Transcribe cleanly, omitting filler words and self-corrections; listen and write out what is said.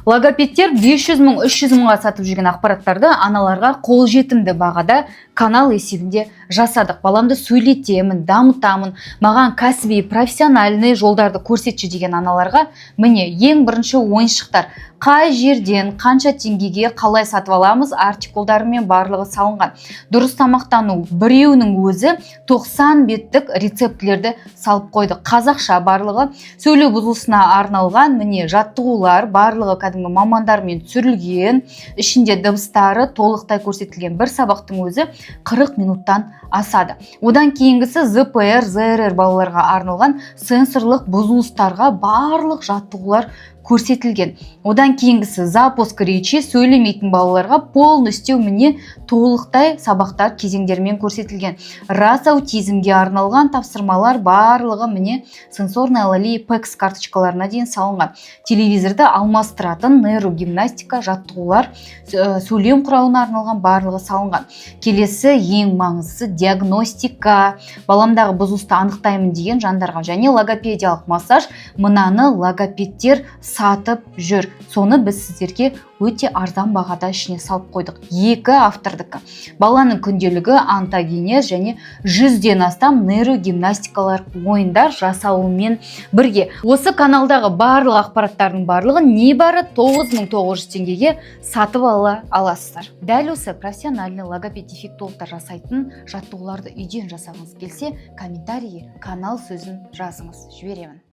Логопедтер 500 мың, 300 мыңға сатып жүрген ақпараттарды аналарға қолжетімді бағада канал есебінде жасадық. Баламды сөйлетемін, дамытамын, маған кәсіби, профессиональный жолдарды көрсетші деген аналарға міне ең бірінші ойыншықтар. Қай жерден, қанша теңгеге қалай сатып аламыз, артикулдарымен барлығы салынған. Дұрыс тамақтану біреуінің өзі 90 беттік рецептілерді салып қойды. Қазақша барлығы сөйлеу бұзылысына арналған міне жаттығулар барлығы кәдімгі мамандармен түсірілген, ішінде дыбыстары толықтай көрсетілген. Бір сабақтың өзі 40 минуттан асады. Одан кейінгісі ЗПР, ЗРР балаларға арналған сенсорлық бұзылыстарға барлық жаттығулар көрсетілген. Одан кейінгісі запуск речи, сөйлемейтін балаларға полностью міне толықтай сабақтар кезеңдермен көрсетілген. Рас аутизмге арналған тапсырмалар барлығы міне сенсорный алали PEX карточкаларына дейін салынған. Телевизорды алмастыратын нейрогимнастика жаттығулар, сөйлем құралына арналған барлығы салынған. Келесі ең маңыздысы диагностика. Баламдағы бұзылысты анықтаймын деген жандарға және логопедиялық массаж. Мынаны логопедтер сатып жүр. Соны біз сіздерге өте арзан бағада ішіне салып қойдық. 2 автордікі. Баланың күнделігі, антогенез және 100-ден астам нейрогимнастикалар ойындар жасауымен бірге. Осы каналдағы барлық ақпараттардың барлығы небары 9900 теңгеге сатып ала аласыздар. Дәл осы профессиональный логопед дефектологтар жасайтын жаттығуларды үйден жасағыңыз келсе, комментарийге канал сөзін жазыңыз, жіберемін.